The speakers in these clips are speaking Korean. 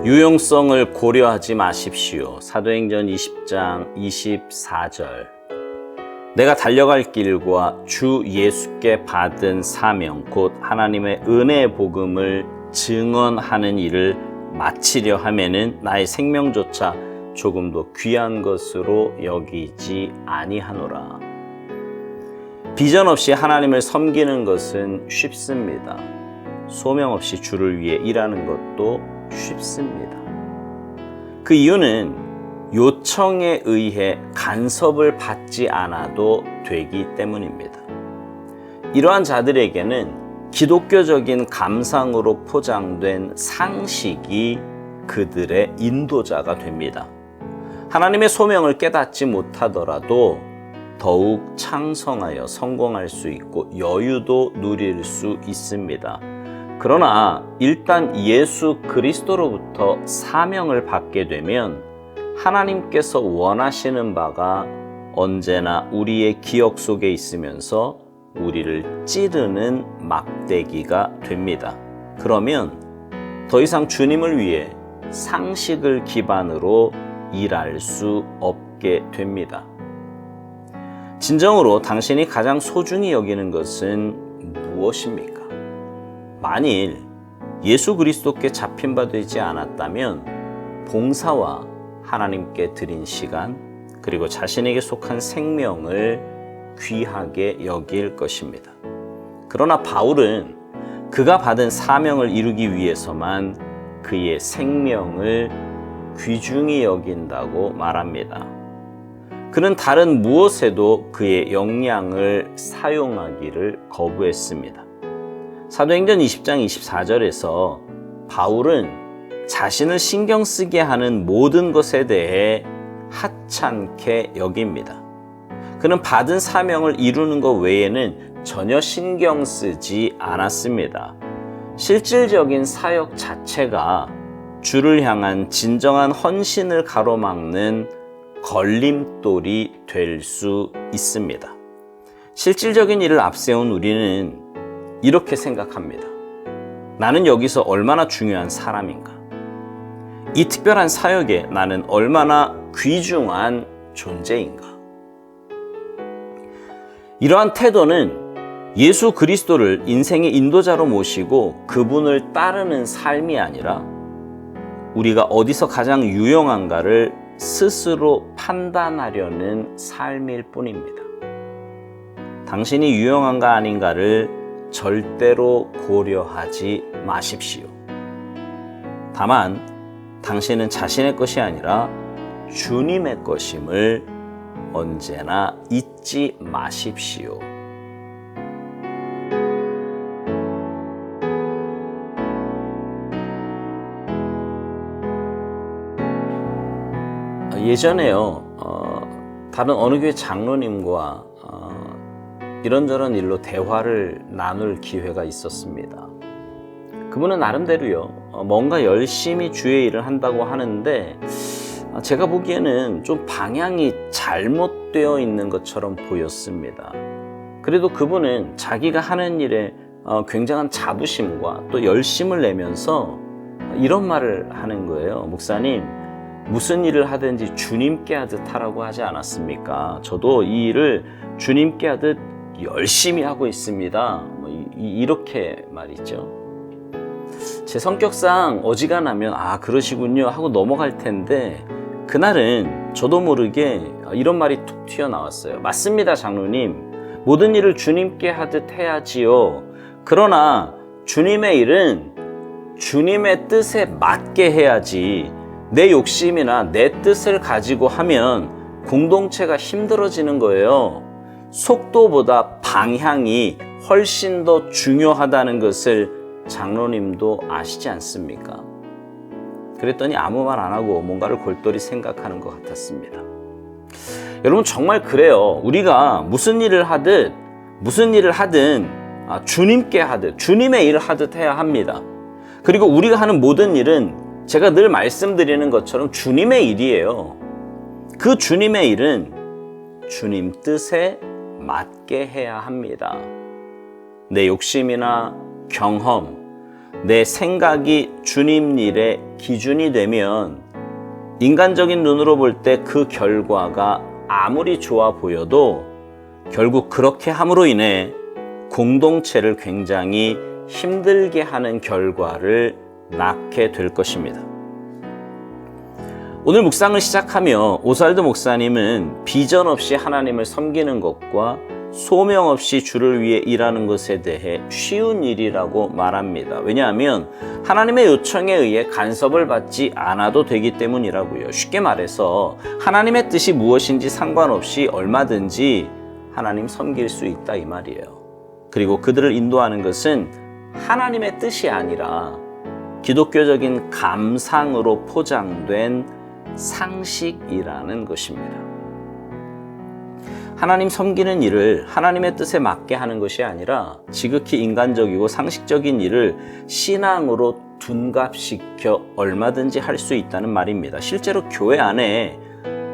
유용성을 고려하지 마십시오. 사도행전 20장 24절. 내가 달려갈 길과 주 예수께 받은 사명 곧 하나님의 은혜의 복음을 증언하는 일을 마치려 하면은 나의 생명조차 조금도 귀한 것으로 여기지 아니하노라. 비전 없이 하나님을 섬기는 것은 쉽습니다. 소명 없이 주를 위해 일하는 것도 쉽습니다. 그 이유는 요청에 의해 간섭을 받지 않아도 되기 때문입니다. 이러한 자들에게는 기독교적인 감상으로 포장된 상식이 그들의 인도자가 됩니다. 하나님의 소명을 깨닫지 못하더라도 더욱 창성하여 성공할 수 있고 여유도 누릴 수 있습니다. 그러나 일단 예수 그리스도로부터 사명을 받게 되면 하나님께서 원하시는 바가 언제나 우리의 기억 속에 있으면서 우리를 찌르는 막대기가 됩니다. 그러면 더 이상 주님을 위해 상식을 기반으로 일할 수 없게 됩니다. 진정으로 당신이 가장 소중히 여기는 것은 무엇입니까? 만일 예수 그리스도께 잡힌 바 되지 않았다면 봉사와 하나님께 드린 시간 그리고 자신에게 속한 생명을 귀하게 여길 것입니다. 그러나 바울은 그가 받은 사명을 이루기 위해서만 그의 생명을 귀중히 여긴다고 말합니다. 그는 다른 무엇에도 그의 역량을 사용하기를 거부했습니다. 사도행전 20장 24절에서 바울은 자신을 신경 쓰게 하는 모든 것에 대해 하찮게 여깁니다. 그는 받은 사명을 이루는 것 외에는 전혀 신경 쓰지 않았습니다. 실질적인 사역 자체가 주를 향한 진정한 헌신을 가로막는 걸림돌이 될 수 있습니다. 실질적인 일을 앞세운 우리는 이렇게 생각합니다. 나는 여기서 얼마나 중요한 사람인가? 이 특별한 사역에 나는 얼마나 귀중한 존재인가? 이러한 태도는 예수 그리스도를 인생의 인도자로 모시고 그분을 따르는 삶이 아니라 우리가 어디서 가장 유용한가를 스스로 판단하려는 삶일 뿐입니다. 당신이 유용한가 아닌가를 절대로 고려하지 마십시오. 다만 당신은 자신의 것이 아니라 주님의 것임을 언제나 잊지 마십시오. 예전에요, 다른 어느 교회 장로님과 이런저런 일로 대화를 나눌 기회가 있었습니다. 그분은 나름대로요, 뭔가 열심히 주의 일을 한다고 하는데 제가 보기에는 좀 방향이 잘못되어 있는 것처럼 보였습니다. 그래도 그분은 자기가 하는 일에 굉장한 자부심과 또 열심을 내면서 이런 말을 하는 거예요. 목사님, 무슨 일을 하든지 주님께 하듯 하라고 하지 않았습니까? 저도 이 일을 주님께 하듯 열심히 하고 있습니다. 이렇게 말이죠. 제 성격상 어지간하면 그러시군요 하고 넘어갈 텐데 그날은 저도 모르게 이런 말이 툭 튀어나왔어요. 맞습니다, 장로님. 모든 일을 주님께 하듯 해야지요. 그러나 주님의 일은 주님의 뜻에 맞게 해야지 내 욕심이나 내 뜻을 가지고 하면 공동체가 힘들어지는 거예요. 속도보다 방향이 훨씬 더 중요하다는 것을 장로님도 아시지 않습니까? 그랬더니 아무 말 안 하고 뭔가를 골똘히 생각하는 것 같았습니다. 여러분, 정말 그래요. 우리가 무슨 일을 하든 주님께 하듯, 주님의 일을 하듯 해야 합니다. 그리고 우리가 하는 모든 일은 제가 늘 말씀드리는 것처럼 주님의 일이에요. 그 주님의 일은 주님 뜻에 맞게 해야 합니다. 내 욕심이나 경험, 내 생각이 주님 일에 기준이 되면 인간적인 눈으로 볼 때 그 결과가 아무리 좋아 보여도 결국 그렇게 함으로 인해 공동체를 굉장히 힘들게 하는 결과를 낳게 될 것입니다. 오늘 묵상을 시작하며 오스왈드 목사님은 비전 없이 하나님을 섬기는 것과 소명 없이 주를 위해 일하는 것에 대해 쉬운 일이라고 말합니다. 왜냐하면 하나님의 요청에 의해 간섭을 받지 않아도 되기 때문이라고요. 쉽게 말해서 하나님의 뜻이 무엇인지 상관없이 얼마든지 하나님 섬길 수 있다 이 말이에요. 그리고 그들을 인도하는 것은 하나님의 뜻이 아니라 기독교적인 감상으로 포장된 상식이라는 것입니다. 하나님 섬기는 일을 하나님의 뜻에 맞게 하는 것이 아니라 지극히 인간적이고 상식적인 일을 신앙으로 둔갑시켜 얼마든지 할 수 있다는 말입니다. 실제로 교회 안에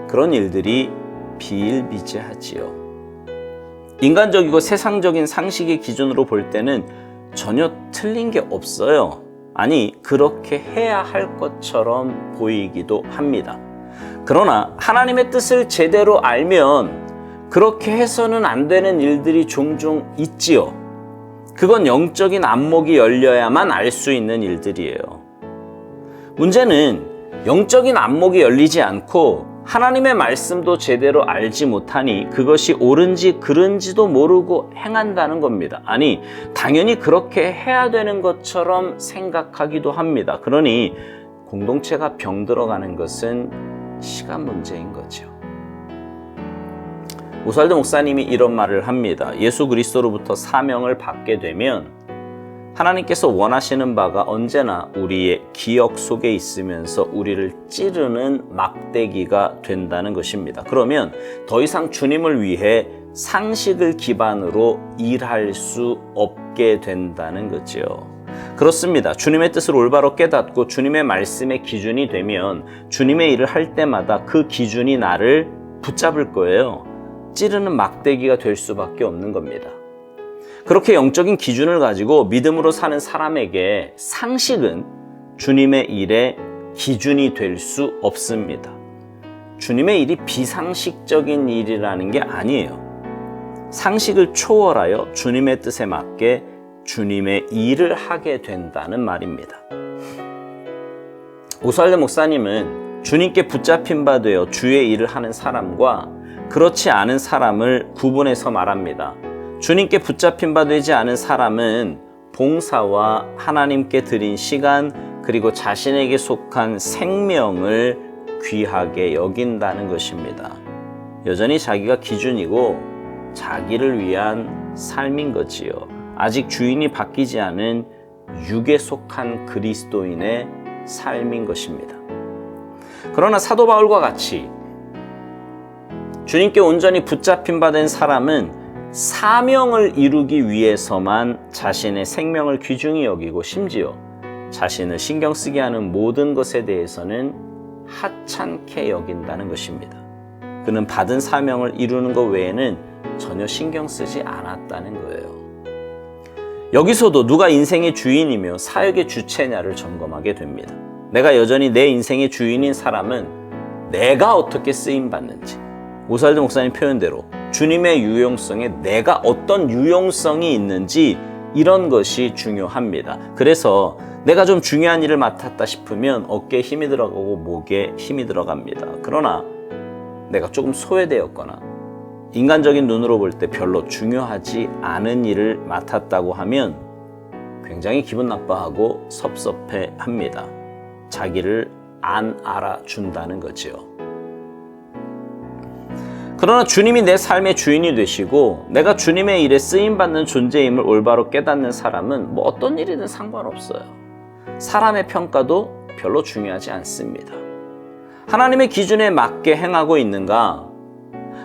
그런 일들이 비일비재하지요. 인간적이고 세상적인 상식의 기준으로 볼 때는 전혀 틀린 게 없어요. 아니, 그렇게 해야 할 것처럼 보이기도 합니다. 그러나 하나님의 뜻을 제대로 알면 그렇게 해서는 안 되는 일들이 종종 있지요. 그건 영적인 안목이 열려야만 알 수 있는 일들이에요. 문제는 영적인 안목이 열리지 않고 하나님의 말씀도 제대로 알지 못하니 그것이 옳은지 그른지도 모르고 행한다는 겁니다. 아니, 당연히 그렇게 해야 되는 것처럼 생각하기도 합니다. 그러니 공동체가 병들어가는 것은 시간 문제인 거죠. 오스왈드 목사님이 이런 말을 합니다. 예수 그리스도로부터 사명을 받게 되면 하나님께서 원하시는 바가 언제나 우리의 기억 속에 있으면서 우리를 찌르는 막대기가 된다는 것입니다. 그러면 더 이상 주님을 위해 상식을 기반으로 일할 수 없게 된다는 거죠. 그렇습니다. 주님의 뜻을 올바로 깨닫고 주님의 말씀의 기준이 되면 주님의 일을 할 때마다 그 기준이 나를 붙잡을 거예요. 찌르는 막대기가 될 수밖에 없는 겁니다. 그렇게 영적인 기준을 가지고 믿음으로 사는 사람에게 상식은 주님의 일의 기준이 될 수 없습니다. 주님의 일이 비상식적인 일이라는 게 아니에요. 상식을 초월하여 주님의 뜻에 맞게 주님의 일을 하게 된다는 말입니다. 오스왈드 목사님은 주님께 붙잡힌 바 되어 주의 일을 하는 사람과 그렇지 않은 사람을 구분해서 말합니다. 주님께 붙잡힌 바 되지 않은 사람은 봉사와 하나님께 드린 시간 그리고 자신에게 속한 생명을 귀하게 여긴다는 것입니다. 여전히 자기가 기준이고 자기를 위한 삶인 거지요. 아직 주인이 바뀌지 않은 육에 속한 그리스도인의 삶인 것입니다. 그러나 사도 바울과 같이 주님께 온전히 붙잡힌 바 된 사람은 사명을 이루기 위해서만 자신의 생명을 귀중히 여기고 심지어 자신을 신경 쓰게 하는 모든 것에 대해서는 하찮게 여긴다는 것입니다. 그는 받은 사명을 이루는 것 외에는 전혀 신경 쓰지 않았다는 거예요. 여기서도 누가 인생의 주인이며 사역의 주체냐를 점검하게 됩니다. 내가 여전히 내 인생의 주인인 사람은 내가 어떻게 쓰임받는지, 오스왈드 목사님 표현대로 주님의 유용성에 내가 어떤 유용성이 있는지 이런 것이 중요합니다. 그래서 내가 좀 중요한 일을 맡았다 싶으면 어깨에 힘이 들어가고 목에 힘이 들어갑니다. 그러나 내가 조금 소외되었거나 인간적인 눈으로 볼 때 별로 중요하지 않은 일을 맡았다고 하면 굉장히 기분 나빠하고 섭섭해합니다. 자기를 안 알아준다는 거죠. 그러나 주님이 내 삶의 주인이 되시고 내가 주님의 일에 쓰임받는 존재임을 올바로 깨닫는 사람은 뭐 어떤 일이든 상관없어요. 사람의 평가도 별로 중요하지 않습니다. 하나님의 기준에 맞게 행하고 있는가?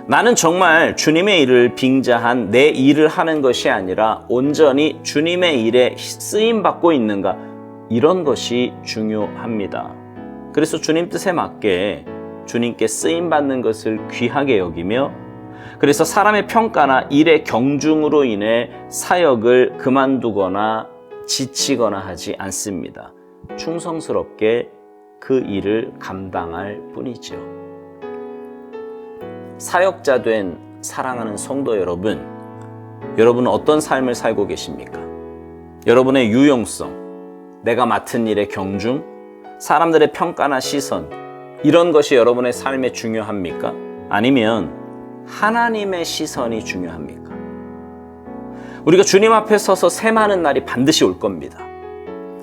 나는 정말 주님의 일을 빙자한 내 일을 하는 것이 아니라 온전히 주님의 일에 쓰임받고 있는가? 이런 것이 중요합니다. 그래서 주님 뜻에 맞게 주님께 쓰임받는 것을 귀하게 여기며 그래서 사람의 평가나 일의 경중으로 인해 사역을 그만두거나 지치거나 하지 않습니다. 충성스럽게 그 일을 감당할 뿐이죠. 사역자 된 사랑하는 성도 여러분, 여러분은 어떤 삶을 살고 계십니까? 여러분의 유용성, 내가 맡은 일의 경중, 사람들의 평가나 시선, 이런 것이 여러분의 삶에 중요합니까? 아니면 하나님의 시선이 중요합니까? 우리가 주님 앞에 서서 셈하는 날이 반드시 올 겁니다.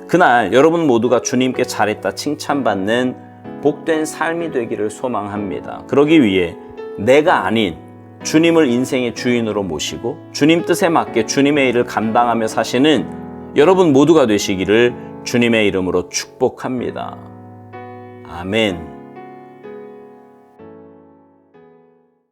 그날 여러분 모두가 주님께 잘했다 칭찬받는 복된 삶이 되기를 소망합니다. 그러기 위해 내가 아닌 주님을 인생의 주인으로 모시고 주님 뜻에 맞게 주님의 일을 감당하며 사시는 여러분 모두가 되시기를 주님의 이름으로 축복합니다. 아멘.